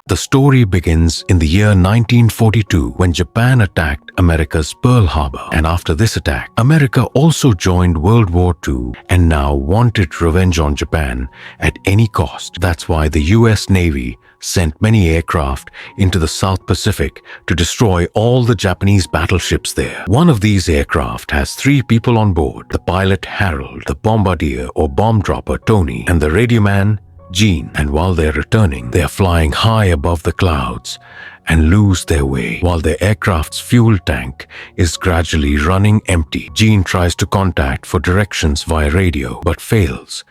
The story begins in the year 1942 when Japan attacked America's Pearl Harbor. And after this attack, America also joined World War II and now wanted revenge on Japan at any cost. That's why the US Navy sent many aircraft into the South Pacific to destroy all the Japanese battleships there. One of these aircraft has 3 people on board: the pilot Harold, the bombardier or bomb dropper Tony, and the radioman Gene. And while they're returning, they are flying high above the clouds and lose their way while their aircraft's fuel tank is gradually running empty. Gene tries to contact for directions via radio but fails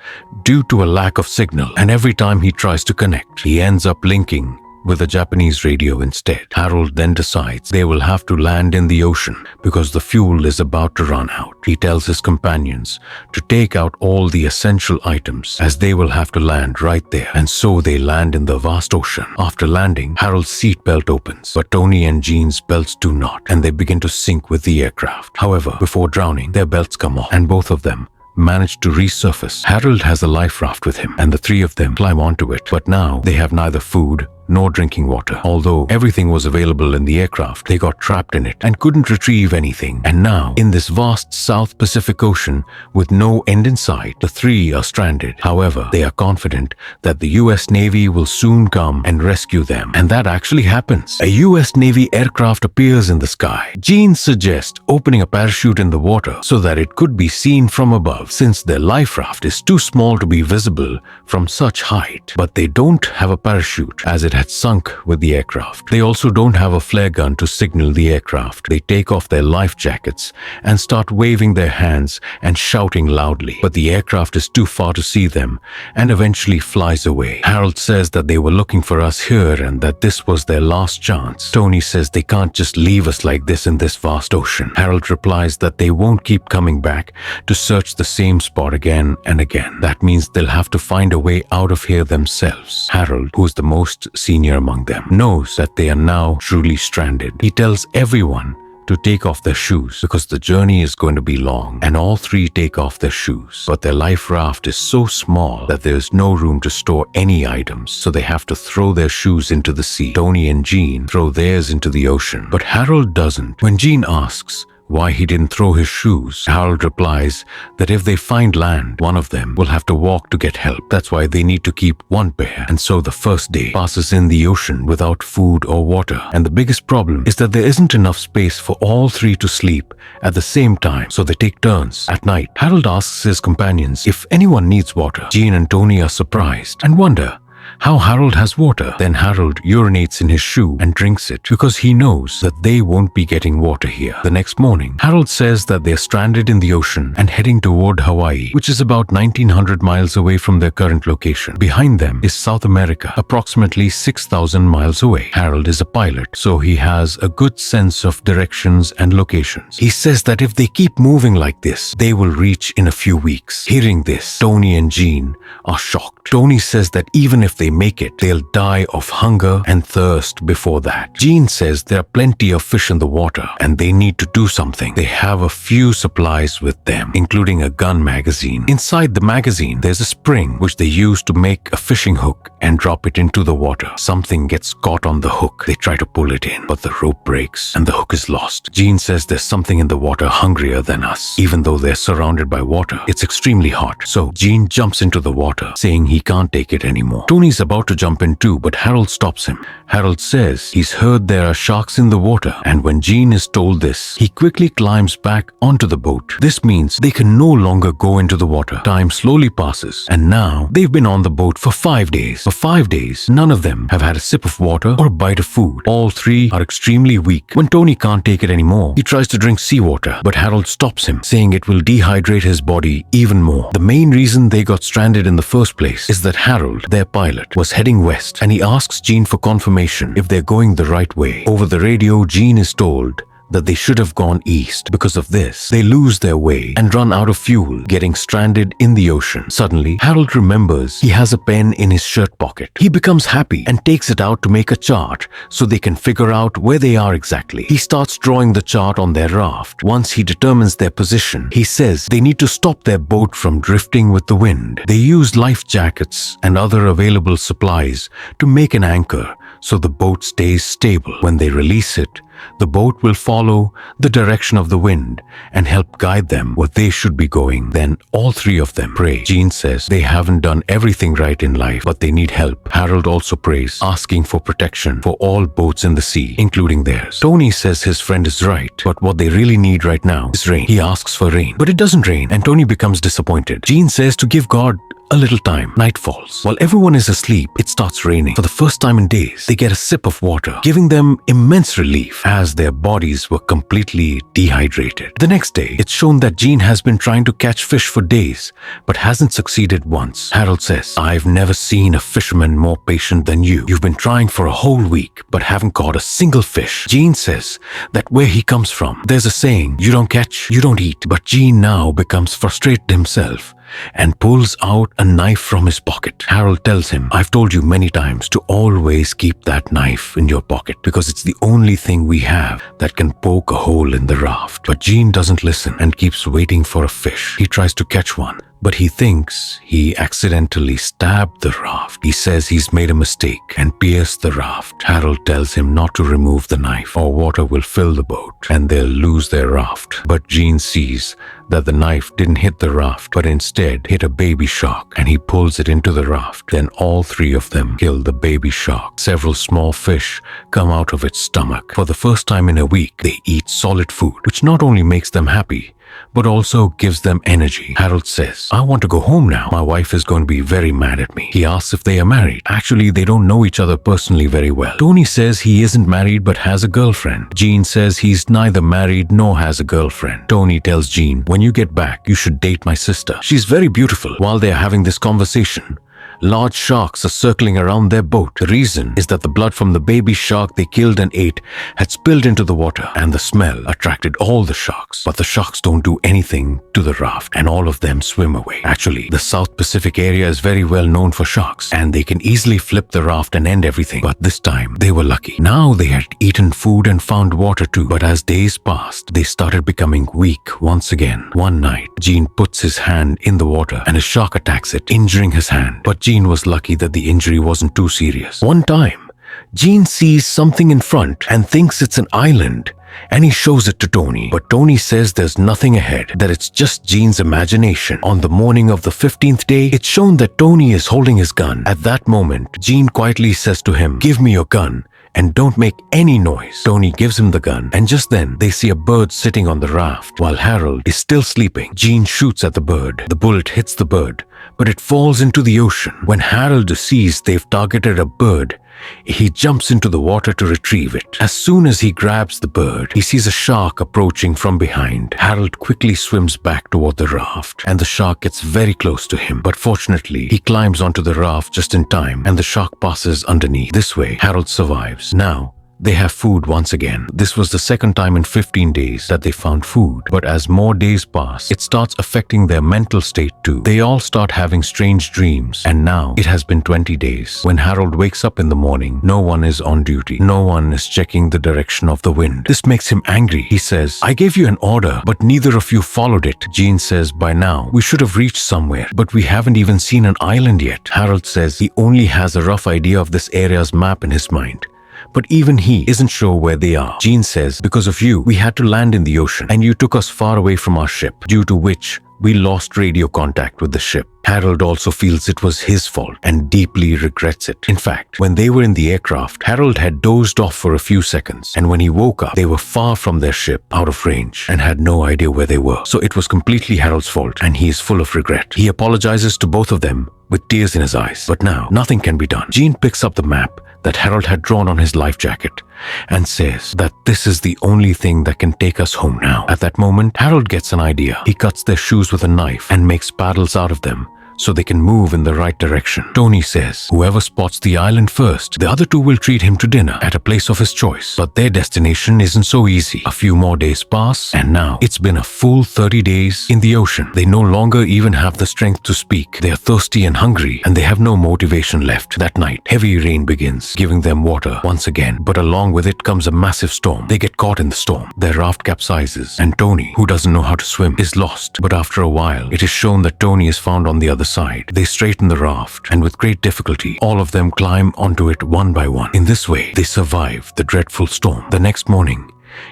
due to a lack of signal, and every time he tries to connect, he ends up linking with a Japanese radio instead. Harold then decides they will have to land in the ocean because the fuel is about to run out. He tells his companions to take out all the essential items as they will have to land right there, and so they land in the vast ocean. After landing, Harold's seatbelt opens, but Tony and Gene's belts do not, and they begin to sink with the aircraft. However, before drowning, their belts come off, and both of them manage to resurface. Harold has a life raft with him, and the 3 of them climb onto it, but now they have neither food nor drinking water. Although everything was available in the aircraft, they got trapped in it and couldn't retrieve anything. And now, in this vast South Pacific Ocean with no end in sight, the 3 are stranded. However, they are confident that the US Navy will soon come and rescue them. And that actually happens. A US Navy aircraft appears in the sky. Gene suggests opening a parachute in the water so that it could be seen from above, since their life raft is too small to be visible from such height. But they don't have a parachute, as it had sunk with the aircraft. They also don't have a flare gun to signal the aircraft. They take off their life jackets and start waving their hands and shouting loudly. But the aircraft is too far to see them and eventually flies away. Harold says that they were looking for us here and that this was their last chance. Tony says they can't just leave us like this in this vast ocean. Harold replies that they won't keep coming back to search the same spot again and again. That means they'll have to find a way out of here themselves. Harold, who's the most senior among them, knows that they are now truly stranded. He tells everyone to take off their shoes because the journey is going to be long, and all 3 take off their shoes. But their life raft is so small that there is no room to store any items, so they have to throw their shoes into the sea. Tony and Gene throw theirs into the ocean, but Harold doesn't. When Gene asks why he didn't throw his shoes, Harold replies that if they find land, one of them will have to walk to get help. That's why they need to keep one pair. And so the first day passes in the ocean without food or water. And the biggest problem is that there isn't enough space for all 3 to sleep at the same time, so they take turns. At night, Harold asks his companions if anyone needs water. Gene and Tony are surprised and wonder how Harold has water. Then Harold urinates in his shoe and drinks it because he knows that they won't be getting water here. The next morning, Harold says that they're stranded in the ocean and heading toward Hawaii, which is about 1900 miles away from their current location. Behind them is South America, approximately 6,000 miles away. Harold is a pilot, so he has a good sense of directions and locations. He says that if they keep moving like this, they will reach in a few weeks. Hearing this, Tony and Gene are shocked. Tony says that even if they make it, they'll die of hunger and thirst before that. Gene says there are plenty of fish in the water and they need to do something. They have a few supplies with them, including a gun magazine. Inside the magazine, there's a spring which they use to make a fishing hook and drop it into the water. Something gets caught on the hook. They try to pull it in, but the rope breaks and the hook is lost. Gene says there's something in the water hungrier than us. Even though they're surrounded by water, it's extremely hot. So Gene jumps into the water, saying he can't take it anymore. Tony's about to jump in too, but Harold stops him. Harold says he's heard there are sharks in the water, and when Gene is told this, he quickly climbs back onto the boat. This means they can no longer go into the water. Time slowly passes, and now they've been on the boat for 5 days. For 5 days, none of them have had a sip of water or a bite of food. All 3 are extremely weak. When Tony can't take it anymore, he tries to drink seawater, but Harold stops him, saying it will dehydrate his body even more. The main reason they got stranded in the first place is that Harold, their pilot, was heading west, and he asks Gene for confirmation if they're going the right way. Over the radio, Gene is told that they should have gone east. Because of this, they lose their way and run out of fuel, getting stranded in the ocean. Suddenly, Harold remembers he has a pen in his shirt pocket. He becomes happy and takes it out to make a chart so they can figure out where they are exactly. He starts drawing the chart on their raft. Once he determines their position, he says they need to stop their boat from drifting with the wind. They use life jackets and other available supplies to make an anchor so the boat stays stable. When they release it, the boat will follow the direction of the wind and help guide them where they should be going. Then all three of them pray. Gene says they haven't done everything right in life, but they need help. Harold also prays, asking for protection for all boats in the sea, including theirs. Tony says his friend is right, but what they really need right now is rain. He asks for rain, but it doesn't rain, and Tony becomes disappointed. Gene says to give God a little time. Night falls. While everyone is asleep, it starts raining. For the first time in days, they get a sip of water, giving them immense relief as their bodies were completely dehydrated. The next day, it's shown that Gene has been trying to catch fish for days, but hasn't succeeded once. Harold says, "I've never seen a fisherman more patient than you. You've been trying for a whole week, but haven't caught a single fish." Gene says that where he comes from, there's a saying, "You don't catch, you don't eat." But Gene now becomes frustrated himself and pulls out a knife from his pocket. Harold tells him, "I've told you many times to always keep that knife in your pocket because it's the only thing we have that can poke a hole in the raft." But Gene doesn't listen and keeps waiting for a fish. He tries to catch one, but he thinks he accidentally stabbed the raft. He says he's made a mistake and pierced the raft. Harold tells him not to remove the knife or water will fill the boat and they'll lose their raft. But Gene sees that the knife didn't hit the raft, but instead hit a baby shark, and he pulls it into the raft. Then all three of them kill the baby shark. Several small fish come out of its stomach. For the first time in a week, they eat solid food, which not only makes them happy, but also gives them energy. Harold says, "I want to go home now. My wife is going to be very mad at me." He asks if they are married. Actually, they don't know each other personally very well. Tony says he isn't married but has a girlfriend. Gene says he's neither married nor has a girlfriend. Tony tells Gene, "When you get back, you should date my sister. She's very beautiful." While they are having this conversation, large sharks are circling around their boat. The reason is that the blood from the baby shark they killed and ate had spilled into the water, and the smell attracted all the sharks. But the sharks don't do anything to the raft, and all of them swim away. Actually, the South Pacific area is very well known for sharks, and they can easily flip the raft and end everything. But this time, they were lucky. Now they had eaten food and found water too. But as days passed, they started becoming weak once again. One night, Gene puts his hand in the water, and a shark attacks it, injuring his hand. But Gene was lucky that the injury wasn't too serious. One time, Gene sees something in front and thinks it's an island, and he shows it to Tony. But Tony says there's nothing ahead, that it's just Gene's imagination. On the morning of the 15th day, it's shown that Tony is holding his gun. At that moment, Gene quietly says to him, "Give me your gun and don't make any noise." Tony gives him the gun, and just then they see a bird sitting on the raft. While Harold is still sleeping, Gene shoots at the bird. The bullet hits the bird, but it falls into the ocean. When Harold sees they've targeted a bird, he jumps into the water to retrieve it. As soon as he grabs the bird, he sees a shark approaching from behind. Harold quickly swims back toward the raft, and the shark gets very close to him. But fortunately, he climbs onto the raft just in time, and the shark passes underneath. This way, Harold survives. Now, they have food once again. This was the second time in 15 days that they found food. But as more days pass, it starts affecting their mental state too. They all start having strange dreams. And now, it has been 20 days. When Harold wakes up in the morning, no one is on duty. No one is checking the direction of the wind. This makes him angry. He says, "I gave you an order, but neither of you followed it." Gene says, "By now, we should have reached somewhere, but we haven't even seen an island yet." Harold says he only has a rough idea of this area's map in his mind, but even he isn't sure where they are. Gene says, "Because of you, we had to land in the ocean, and you took us far away from our ship, due to which we lost radio contact with the ship." Harold also feels it was his fault and deeply regrets it. In fact, when they were in the aircraft, Harold had dozed off for a few seconds, and when he woke up, they were far from their ship, out of range, and had no idea where they were. So it was completely Harold's fault, and he is full of regret. He apologizes to both of them with tears in his eyes. But now, nothing can be done. Gene picks up the map that Harold had drawn on his life jacket and says that this is the only thing that can take us home now. At that moment, Harold gets an idea. He cuts their shoes with a knife and makes paddles out of them so they can move in the right direction. Tony says whoever spots the island first, the other two will treat him to dinner at a place of his choice. But their destination isn't so easy. A few more days pass, and now it's been a full 30 days in the ocean. They no longer even have the strength to speak. They are thirsty and hungry, and they have no motivation left. That night, heavy rain begins, giving them water once again. But along with it comes a massive storm. They get caught in the storm. Their raft capsizes, and Tony, who doesn't know how to swim, is lost. But after a while, it is shown that Tony is found on the other aside. They straighten the raft, and with great difficulty, all of them climb onto it one by one. In this way, they survive the dreadful storm. The next morning,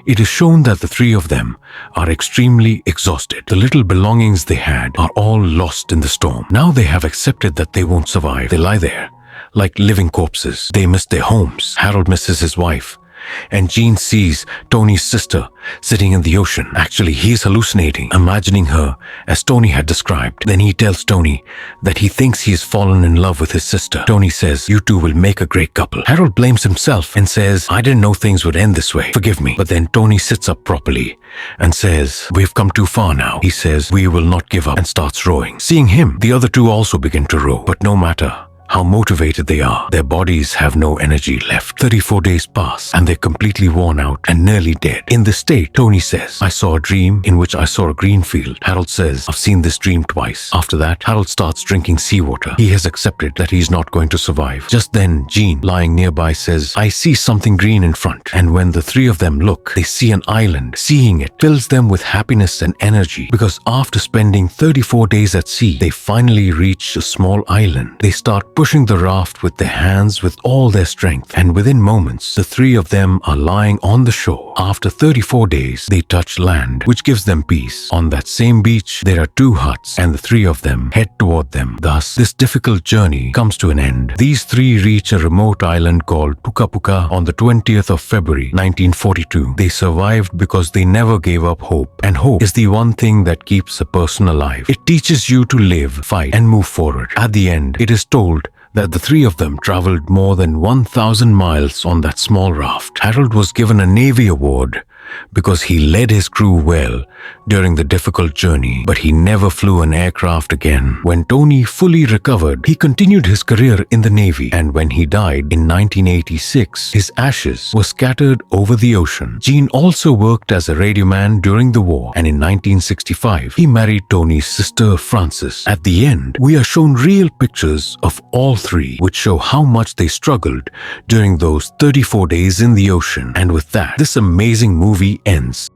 it is shown that the three of them are extremely exhausted. The little belongings they had are all lost in the storm. Now they have accepted that they won't survive. They lie there like living corpses. They miss their homes. Harold misses his wife, and Gene sees Tony's sister sitting in the ocean. Actually, he's hallucinating, imagining her as Tony had described. Then he tells Tony that he thinks he has fallen in love with his sister. Tony says, "You two will make a great couple." Harold blames himself and says, "I didn't know things would end this way. Forgive me." But then Tony sits up properly and says, "We've come too far now." He says, "We will not give up," and starts rowing. Seeing him, the other two also begin to row. But no matter how motivated they are, their bodies have no energy left. 34 days pass, and they're completely worn out and nearly dead. In this state, Tony says, "I saw a dream in which I saw a green field." Harold says, "I've seen this dream twice." After that, Harold starts drinking seawater. He has accepted that he's not going to survive. Just then, Gene, lying nearby, says, "I see something green in front." And when the three of them look, they see an island. Seeing it fills them with happiness and energy, because after spending 34 days at sea, they finally reach a small island. They start pushing the raft with their hands with all their strength, and within moments, the three of them are lying on the shore. After 34 days, they touch land, which gives them peace. On that same beach, there are two huts, and the three of them head toward them. Thus, this difficult journey comes to an end. These three reach a remote island called Puka Puka on the 20th of February, 1942. They survived because they never gave up hope, and hope is the one thing that keeps a person alive. It teaches you to live, fight, and move forward. At the end, it is told that the three of them traveled more than 1,000 miles on that small raft. Harold was given a Navy award because he led his crew well during the difficult journey, but he never flew an aircraft again. When Tony fully recovered, he continued his career in the Navy, and when he died in 1986, his ashes were scattered over the ocean. Gene also worked as a radioman during the war, and in 1965, he married Tony's sister Frances. At the end, we are shown real pictures of all three, which show how much they struggled during those 34 days in the ocean. And with that, this amazing movie ends.